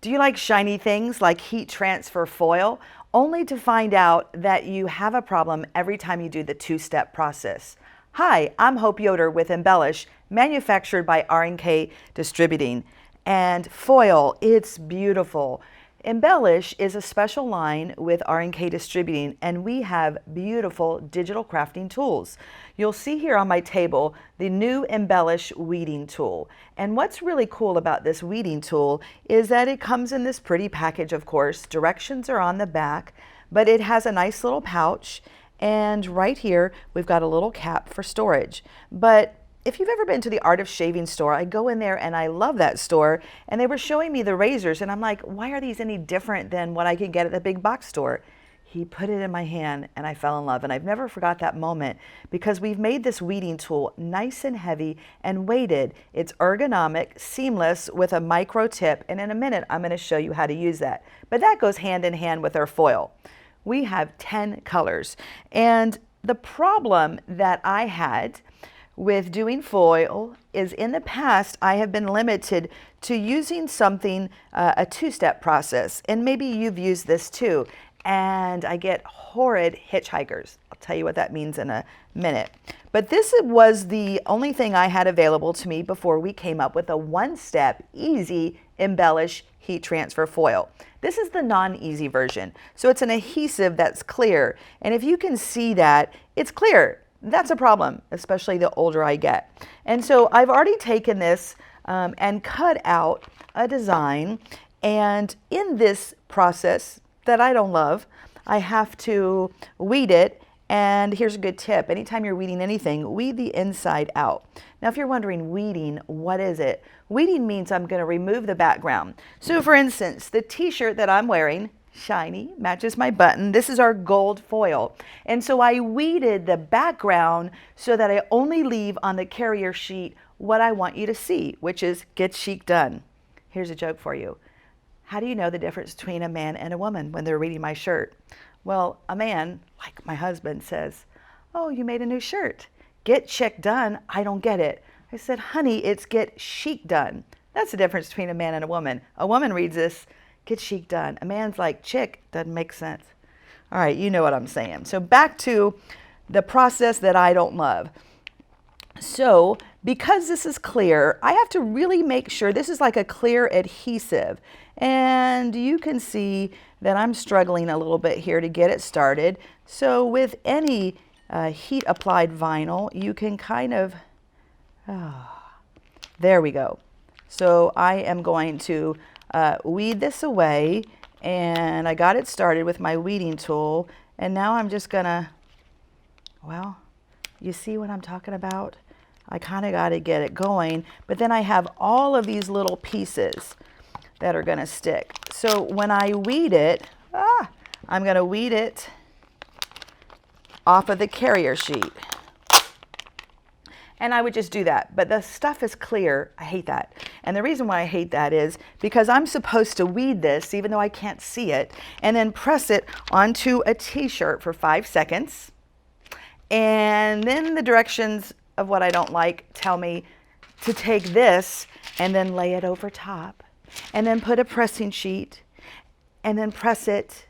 Do you like shiny things like heat transfer foil, only to find out that you have a problem every time you do the two-step process? Hi, I'm Hope Yoder with Embellish, manufactured by R&K Distributing. And foil, it's beautiful. Embellish is a special line with R&K Distributing, and we have beautiful digital crafting tools. You'll see here on my table the new Embellish weeding tool. And what's really cool about this weeding tool is that it comes in this pretty package, of course. Directions are on the back, but it has a nice little pouch. And right here, we've got a little cap for storage. But if you've ever been to the Art of Shaving store, I go in there and I love that store, and they were showing me the razors and I'm like, why are these any different than what I can get at the big box store? He put it in my hand and I fell in love, and I've never forgot that moment because we've made this weeding tool nice and heavy and weighted. It's ergonomic, seamless with a micro tip, and in a minute I'm going to show you how to use that. But that goes hand in hand with our foil. We have 10 colors, and the problem that I had with doing foil is in the past I have been limited to using something, a two-step process, and maybe you've used this too, and I get horrid hitchhikers. I'll tell you what that means in a minute. But this was the only thing I had available to me before we came up with a one-step easy Embellish heat transfer foil. This is the non-easy version. So it's an adhesive that's clear, and if you can see that, it's clear. That's a problem, especially the older I get. And so I've already taken this and cut out a design, and in this process that I don't love, I have to weed it. And here's a good tip: anytime you're weeding anything, weed the inside out. Now if you're wondering, weeding, what is it? Weeding means I'm going to remove the background. So for instance, the t-shirt that I'm wearing, shiny, matches my button. This is our gold foil. And so I weeded the background so that I only leave on the carrier sheet what I want you to see, which is get chic done. Here's a joke for you. How do you know the difference between a man and a woman when they're reading my shirt? Well, a man, like my husband, says, "Oh, you made a new shirt. Get chic done." I don't get it. I said, "Honey, it's get chic done." That's the difference between a man and a woman. A woman reads this, get chic done. A man's like, chick, doesn't make sense. All right, you know what I'm saying. So back to the process that I don't love. So because this is clear, I have to really make sure this is like a clear adhesive. And you can see that I'm struggling a little bit here to get it started. So with any heat applied vinyl, you can kind of, there we go. So I am going to weed this away, and I got it started with my weeding tool, and now I'm just gonna, well, you see what I'm talking about? I kind of got to get it going, but then I have all of these little pieces that are gonna stick. So when I weed it, I'm gonna weed it off of the carrier sheet. And I would just do that, but the stuff is clear. I hate that. And the reason why I hate that is because I'm supposed to weed this, even though I can't see it, and then press it onto a t-shirt for 5 seconds. And then the directions of what I don't like tell me to take this and then lay it over top, and then put a pressing sheet, and then press it,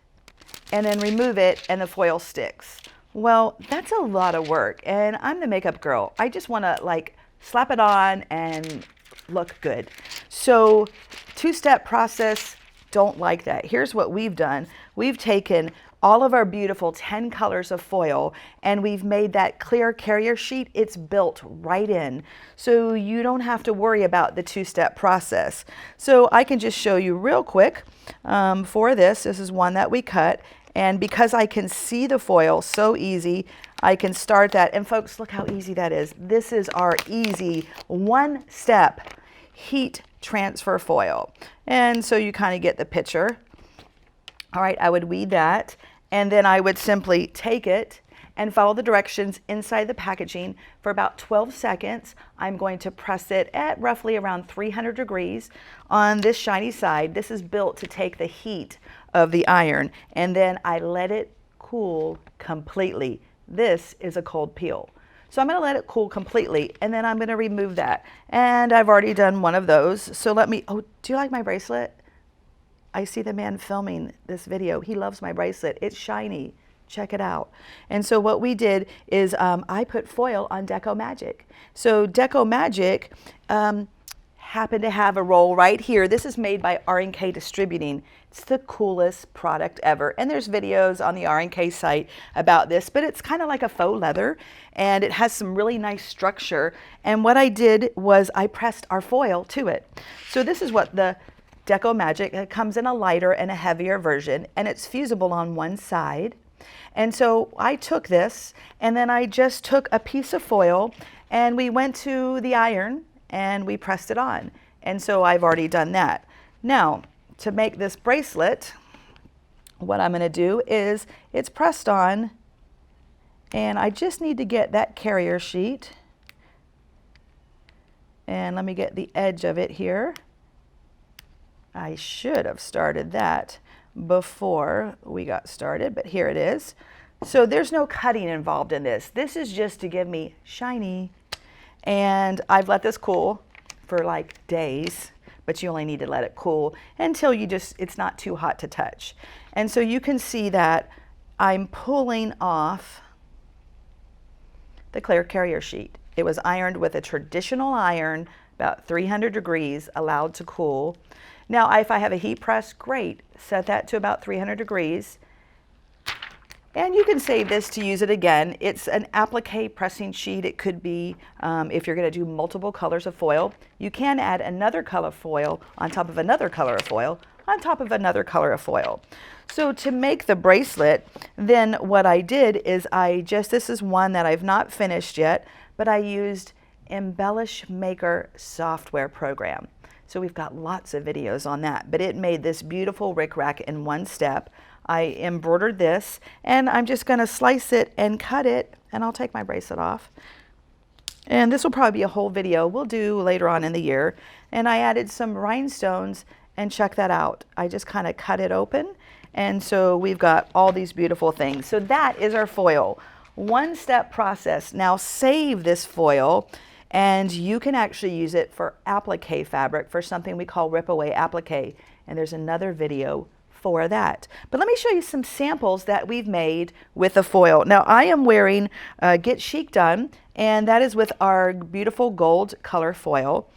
and then remove it, and the foil sticks. Well, that's a lot of work, and I'm the makeup girl. I just want to like slap it on and look good. So two-step process, don't like that. Here's what we've done. We've taken all of our beautiful 10 colors of foil, and we've made that clear carrier sheet. It's built right in, so you don't have to worry about the two-step process. So I can just show you real quick for this. This is one that we cut. And because I can see the foil so easy, I can start that. And folks, look how easy that is. This is our easy one-step heat transfer foil. And so you kind of get the picture. All right, I would weed that. And then I would simply take it and follow the directions inside the packaging for about 12 seconds. I'm going to press it at roughly around 300 degrees on this shiny side. This is built to take the heat of the iron, and then I let it cool completely. This is a cold peel. So I'm going to let it cool completely, and then I'm going to remove that. And I've already done one of those. So let me, oh, do you like my bracelet? I see the man filming this video. He loves my bracelet. It's shiny. Check it out. And so what we did is I put foil on Deco Magic. So Deco Magic happened to have a roll right here. This is made by R&K Distributing. It's the coolest product ever. And there's videos on the R&K site about this, but it's kind of like a faux leather and it has some really nice structure. And what I did was I pressed our foil to it. So this is what the Deco Magic, it comes in a lighter and a heavier version, and it's fusible on one side. And so I took this and then I just took a piece of foil and we went to the iron and we pressed it on. And so I've already done that. Now, to make this bracelet, what I'm going to do is it's pressed on and I just need to get that carrier sheet. And let me get the edge of it here. I should have started that before we got started, but here it is. So there's no cutting involved in this. This is just to give me shiny. And I've let this cool for like days, but you only need to let it cool until it's not too hot to touch. And so you can see that I'm pulling off the clear carrier sheet. It was ironed with a traditional iron, about 300 degrees, allowed to cool. Now, if I have a heat press, great. Set that to about 300 degrees. And you can save this to use it again. It's an applique pressing sheet. It could be, if you're going to do multiple colors of foil, you can add another color of foil on top of another color of foil on top of another color of foil. So to make the bracelet, then what I did is this is one that I've not finished yet, but I used Embellish Maker software program. So we've got lots of videos on that, but it made this beautiful rickrack in one step. I embroidered this and I'm just going to slice it and cut it, and I'll take my bracelet off. And this will probably be a whole video we'll do later on in the year. And I added some rhinestones, and check that out. I just kind of cut it open, and so we've got all these beautiful things. So that is our foil. One step process. Now save this foil and you can actually use it for applique fabric, for something we call rip away applique. And there's another video for that. But let me show you some samples that we've made with the foil. Now I am wearing Get Chic Done, and that is with our beautiful gold color foil.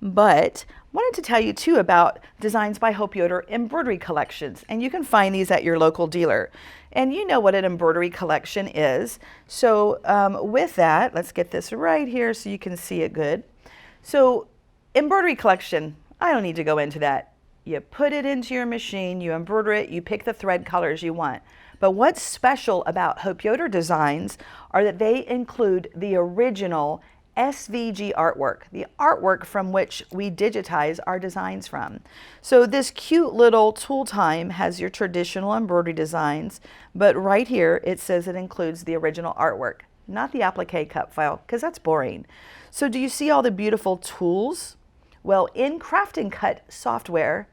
But wanted to tell you too about Designs by Hope Yoder embroidery collections, and you can find these at your local dealer. And you know what an embroidery collection is. So with that, let's get this right here so you can see it good. So embroidery collection, I don't need to go into that. You put it into your machine, you embroider it, you pick the thread colors you want. But what's special about Hope Yoder designs are that they include the original SVG artwork, the artwork from which we digitize our designs from. So this cute little tool time has your traditional embroidery designs, but right here it says it includes the original artwork, not the applique cut file, because that's boring. So do you see all the beautiful tools? Well, in Craft and Cut software,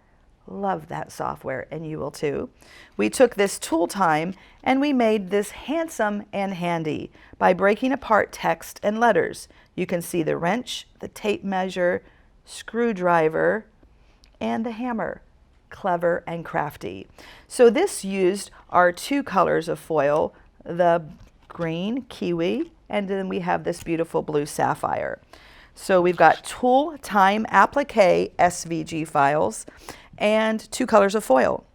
love that software, and you will too. We took this tool time and we made this handsome and handy by breaking apart text and letters. You can see the wrench, the tape measure, screwdriver, and the hammer. Clever and crafty. So this used our two colors of foil, the green kiwi, and then we have this beautiful blue sapphire. So we've got tool time applique SVG files and two colors of foil.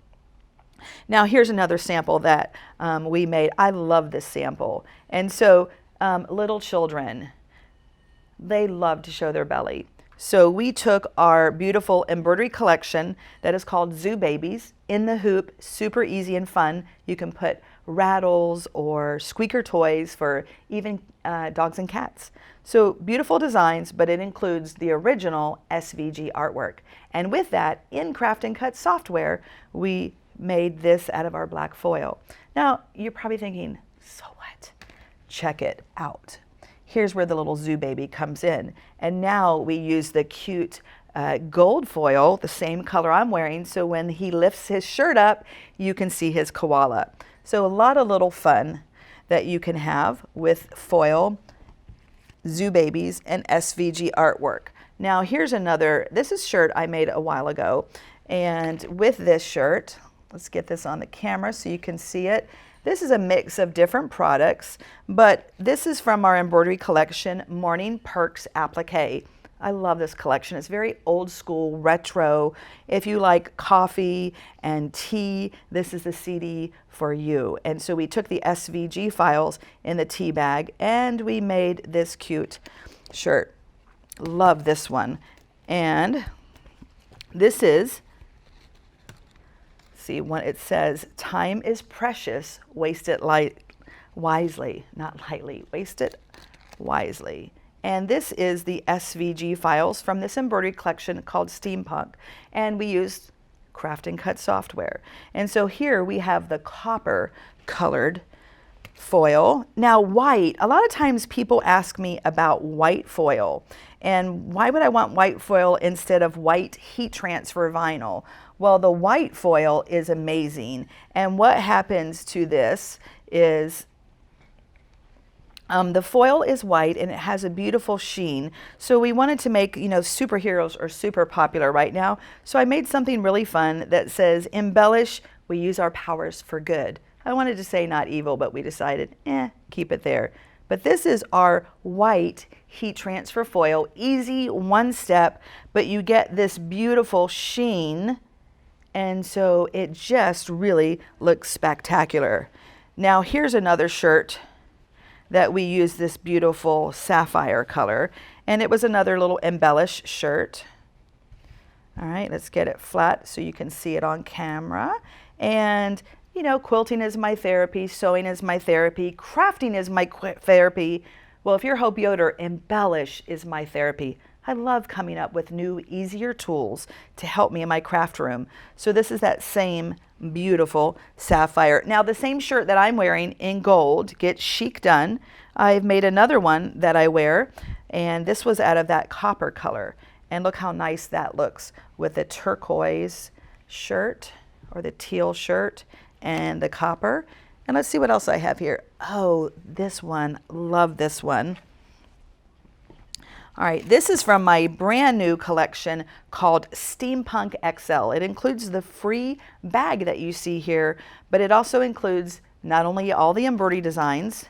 Now here's another sample that we made. I love this sample. And so little children, they love to show their belly. So we took our beautiful embroidery collection that is called Zoo Babies in the hoop, super easy and fun. You can put rattles or squeaker toys for even dogs and cats. So beautiful designs, but it includes the original SVG artwork. And with that, in Craft and Cut software, we made this out of our black foil. Now, you're probably thinking, so what? Check it out. Here's where the little zoo baby comes in. And now we use the cute gold foil, the same color I'm wearing, so when he lifts his shirt up, you can see his koala. So a lot of little fun that you can have with foil, zoo babies, and SVG artwork. Now here's another, this is a shirt I made a while ago, And with this shirt, let's get this on the camera so you can see it. This is a mix of different products, but this is from our embroidery collection, Morning Perks Applique. I love this collection. It's very old school, retro. If you like coffee and tea, this is the CD for you. And so we took the SVG files in the tea bag and we made this cute shirt. Love this one. And this is, see what it says, time is precious, waste it wisely, not lightly, waste it wisely. And this is the SVG files from this embroidery collection called Steampunk. And we used Craft and Cut software. And so here we have the copper colored foil. Now white, a lot of times people ask me about white foil. And why would I want white foil instead of white heat transfer vinyl? Well, the white foil is amazing. And what happens to this is the foil is white and it has a beautiful sheen. So we wanted to make, superheroes are super popular right now. So I made something really fun that says, embellish, we use our powers for good. I wanted to say not evil, but we decided, keep it there. But this is our white heat transfer foil, easy one step, but you get this beautiful sheen. And so it just really looks spectacular. Now here's another shirt that we use this beautiful sapphire color. And it was another little embellish shirt. All right, let's get it flat so you can see it on camera. And quilting is my therapy, sewing is my therapy, crafting is my therapy. Well, if you're Hope Yoder, embellish is my therapy. I love coming up with new, easier tools to help me in my craft room. So this is that same beautiful sapphire. Now the same shirt that I'm wearing in gold, Get Chic Done, I've made another one that I wear, and this was out of that copper color. And look how nice that looks with the turquoise shirt or the teal shirt and the copper. And let's see what else I have here. Oh, this one, love this one. All right, this is from my brand new collection called Steampunk XL. It includes the free bag that you see here, but it also includes not only all the embroidery designs,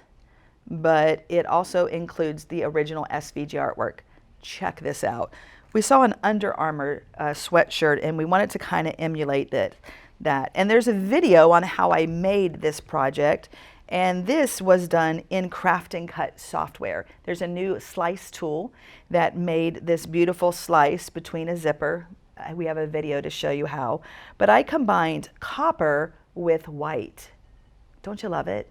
but it also includes the original SVG artwork. Check this out. We saw an Under Armour sweatshirt and we wanted to kind of emulate that. And there's a video on how I made this project. And this was done in Craft and Cut software. There's a new slice tool that made this beautiful slice between a zipper. We have a video to show you how. But I combined copper with white. Don't you love it?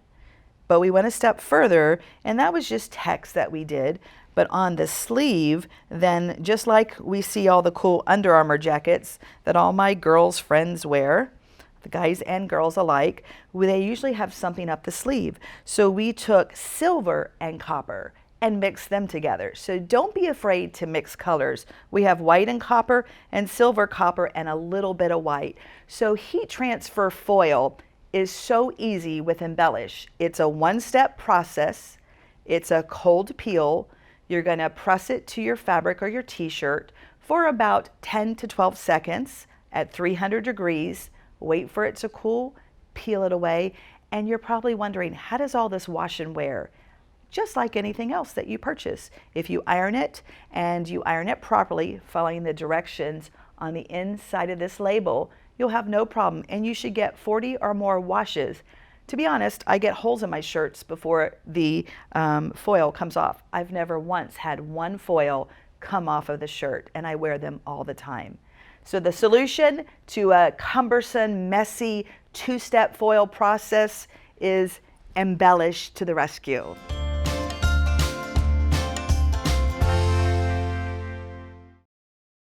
But we went a step further, and that was just text that we did. But on the sleeve, then just like we see all the cool Under Armour jackets that all my girls' friends wear, the guys and girls alike, they usually have something up the sleeve. So we took silver and copper and mixed them together. So don't be afraid to mix colors. We have white and copper and silver copper and a little bit of white. So heat transfer foil is so easy with Embellish. It's a one-step process. It's a cold peel. You're gonna press it to your fabric or your t-shirt for about 10 to 12 seconds at 300 degrees. Wait for it to cool, peel it away, and you're probably wondering, how does all this wash and wear? Just like anything else that you purchase. If you iron it and you iron it properly, following the directions on the inside of this label, you'll have no problem, and you should get 40 or more washes. To be honest, I get holes in my shirts before the foil comes off. I've never once had one foil come off of the shirt, and I wear them all the time. So the solution to a cumbersome, messy, two-step foil process is Embellish to the rescue.